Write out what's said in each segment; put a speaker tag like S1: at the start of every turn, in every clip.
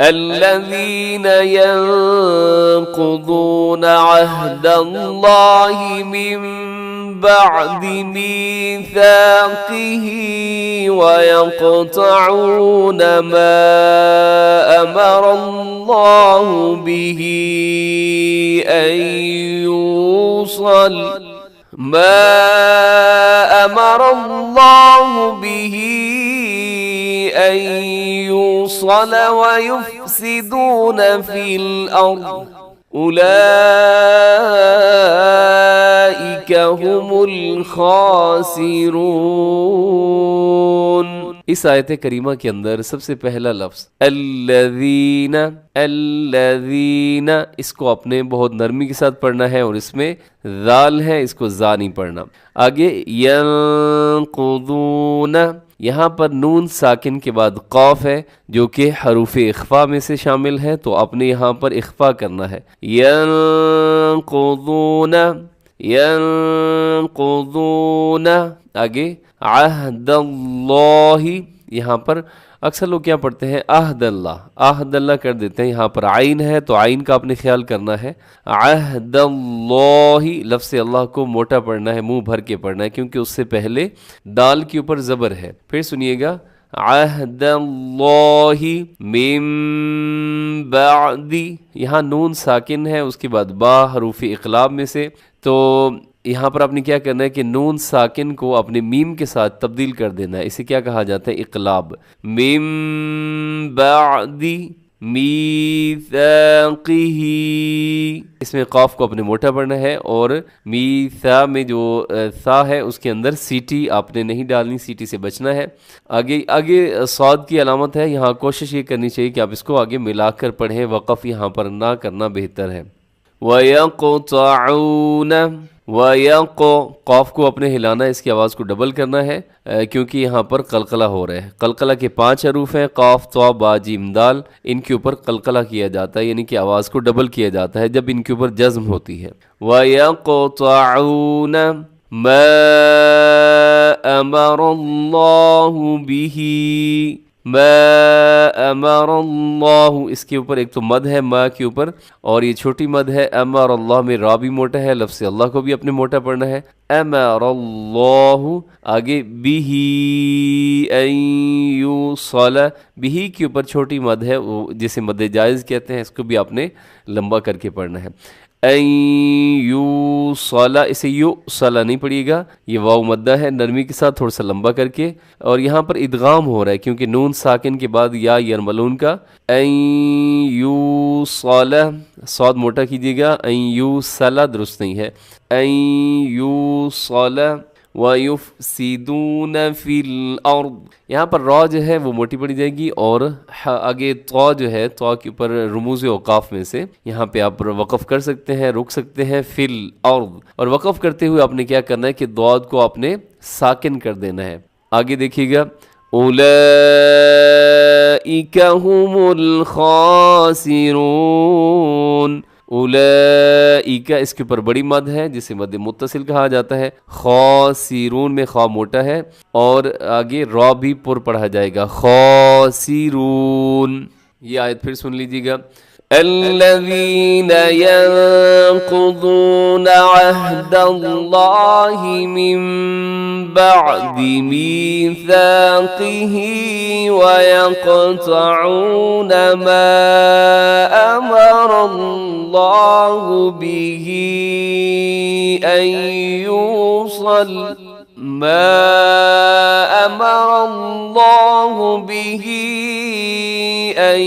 S1: الذين ينقضون عهد الله من بعد ميثاقه ويقطعون ما أمر الله به أن يوصل ويفسدون في الأرض أولئك هم الخاسرون۔ اس آیت کریمہ کے اندر سب سے پہلا لفظ الذین، الذین، اس کو اپنے بہت نرمی کے ساتھ پڑھنا ہے اور اس میں ذال ہے، اس کو زا نہیں پڑھنا۔ آگے ینقضون، یہاں پر نون ساکن کے بعد قاف ہے جو کہ حروف اخفا میں سے شامل ہے، تو اپنے یہاں پر اخفا کرنا ہے۔ ینقضون، ینقضون، آگے عہد اللہ، یہاں پر اکثر لوگ کیا پڑھتے ہیں عہد اللہ، عہد اللہ کر دیتے ہیں، یہاں پر عین ہے تو عین کا اپنے خیال کرنا ہے۔ عہد اللہ، لفظ اللہ کو موٹا پڑھنا ہے، منہ بھر کے پڑھنا ہے، کیونکہ اس سے پہلے دال کے اوپر زبر ہے۔ پھر سنیے گا عہد اللہ من بعد، یہاں نون ساکن ہے، اس کے بعد با حروف اقلاب میں سے، تو یہاں پر آپ نے کیا کرنا ہے کہ نون ساکن کو اپنے میم کے ساتھ تبدیل کر دینا ہے، اسے کیا کہا جاتا ہے اقلاب۔ من بعد میثاقہ، اس میں قاف کو اپنے موٹا پڑھنا ہے، اور میثا میں جو ثا ہے اس کے اندر سیٹی آپ نے نہیں ڈالنی، سیٹی سے بچنا ہے۔ آگے صاد کی علامت ہے، یہاں کوشش یہ کرنی چاہیے کہ آپ اس کو آگے ملا کر پڑھیں، وقف یہاں پر نہ کرنا بہتر ہے۔ وَيَقْطَعُونَ، قاف کو اپنے ہلانا ہے، اس کی آواز کو ڈبل کرنا ہے، کیونکہ یہاں پر قلقلہ ہو رہا ہے۔ قلقلہ کے 5 حروف ہیں، قاف، طا، با، جیم، دال، ان کے اوپر قلقلہ کیا جاتا ہے، یعنی کہ آواز کو ڈبل کیا جاتا ہے جب ان کے اوپر جزم ہوتی ہے۔ وَيَقْطَعُونَ مَا أَمَرَ اللَّهُ بِهِ، ما امر اللہ، اس کے اوپر ایک تو مد ہے ما کے اوپر، اور یہ چھوٹی مد ہے۔ امر اللہ میں را بھی موٹا ہے، لفظ اللہ کو بھی اپنے موٹا پڑھنا ہے۔ امر اللہ، آگے بہ ان یوصل، بہ کے اوپر چھوٹی مد ہے، جسے مد جائز کہتے ہیں، اس کو بھی آپ نے لمبا کر کے پڑھنا ہے۔ ان یوصل، اسے یوصل نہیں پڑھیے گا، یہ واو مدہ ہے، نرمی کے ساتھ تھوڑا سا لمبا کر کے، اور یہاں پر ادغام ہو رہا ہے کیونکہ نون ساکن کے بعد یا یرملون کا۔ ان یوصل، صاد موٹا کیجیے گا، ان یوصل درست نہیں ہے۔ ان یوصل وَيُفْسِدُونَ فِي الْأَرْضِ، یہاں پر را جو ہے وہ موٹی پڑی جائے گی، اور آگے طا جو ہے، طا کے اوپر رموز اوقاف میں سے یہاں پہ آپ وقف کر سکتے ہیں، رک سکتے ہیں، فی الارض، اور وقف کرتے ہوئے آپ نے کیا کرنا ہے کہ ضاد کو آپ نے ساکن کر دینا ہے۔ آگے دیکھیے گا اولئک هم الخاسرون، اولئک، اس کے اوپر بڑی مد ہے جسے مد متصل کہا جاتا ہے۔ خاسرون میں خا موٹا ہے، اور آگے را بھی پر پڑھا جائے گا، خاسرون۔ یہ آیت پھر سن لیجیے گا۔ الذين ينقضون عهد الله من بعد ميثاقه ويقطعون ما أمر الله به أن يوصل، ما أمر الله به أن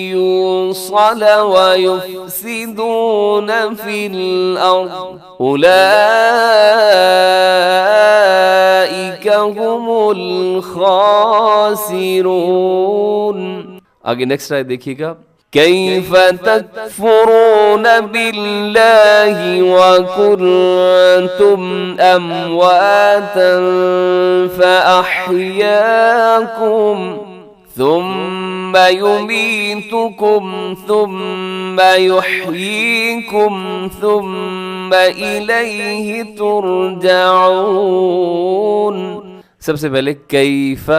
S1: يوصل ويفسدون في الأرض أولئك هم الخاسرون۔ آگے نیکسٹ آیت دیکھیے گا۔ كيف تكفرون بالله وكنتم أمواتا فأحياكم ثم يميتكم ثم يحييكم ثم إليه ترجعون. سب سے پہلے کیف،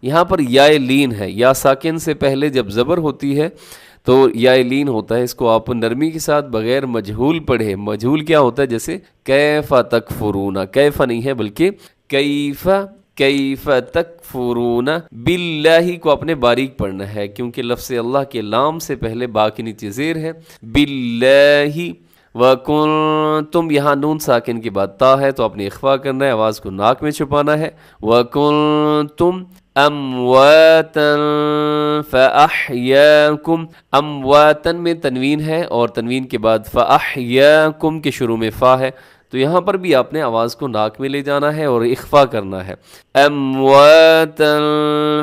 S1: یہاں پر یا لین ہے، یا ساکن سے پہلے جب زبر ہوتی ہے تو یا لین ہوتا ہے. اس کو آپ نرمی کے ساتھ بغیر مجہول پڑھے. مجہول کیا ہوتا ہے؟ جیسے کیف تکفرون، کیف نہیں ہے بلکہ کیف، کیف تکفرون. باللہ کو اپنے باریک پڑھنا ہے کیونکہ لفظ اللہ کے لام سے پہلے با کے نیچے زیر ہے. باللہ وَكُنْتُمْ، یہاں نون ساکن کے بعد تا ہے تو اپنے اخفا کرنا ہے، آواز کو ناک میں چھپانا ہے. وَكُنْتُمْ امواتا فاحیاکم، امواتا میں تنوین ہے اور تنوین کے بعد فاحیاکم کے شروع میں فا ہے، تو یہاں پر بھی آپ نے آواز کو ناک میں لے جانا ہے اور اخفا کرنا ہے. امواتا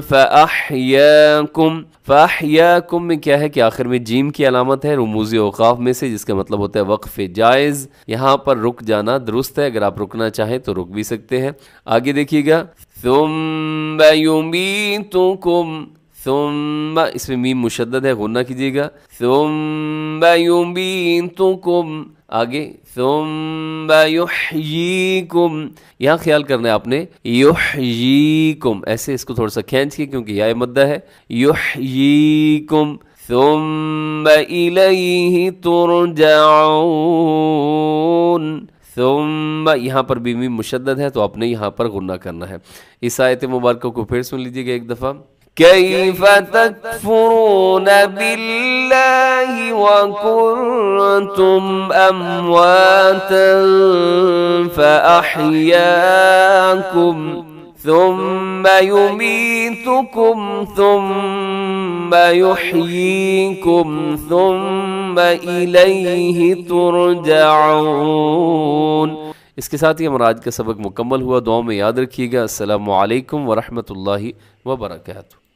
S1: فاحیاکم. فاحیاکم میں کیا ہے کہ آخر میں جیم کی علامت ہے، رموز اوقاف میں سے، جس کا مطلب ہوتا ہے وقف جائز. یہاں پر رک جانا درست ہے، اگر آپ رکنا چاہیں تو رک بھی سکتے ہیں. آگے دیکھیے گا ثم یمیتکم، ثم اس میں میم مشدد ہے، غنہ کیجیے گا. ثم یمیتکم، آگے ثم یحییکم، یہاں خیال کرنا ہے آپ نے یحییکم، ایسے اس کو تھوڑا سا کھینچ کے کیونکہ یا مدہ ہے. یحییکم ثم الیہ ترجعون. ثم یہاں پر بھی میم مشدد ہے تو آپ نے یہاں پر غنہ کرنا ہے. اس آیت مبارکہ کو پھر سن لیجیے گا ایک دفعہ. کیف تکفرون باللہ وکنتم امواتا فاحیاکم ثم یمیتکم ثم یحییکم ثم الیہ ترجعون. اس کے ساتھ ہی ہمارا آج کا سبق مکمل ہوا. دعاؤں میں یاد رکھیے گا. السلام علیکم ورحمۃ اللہ وبرکاتہ.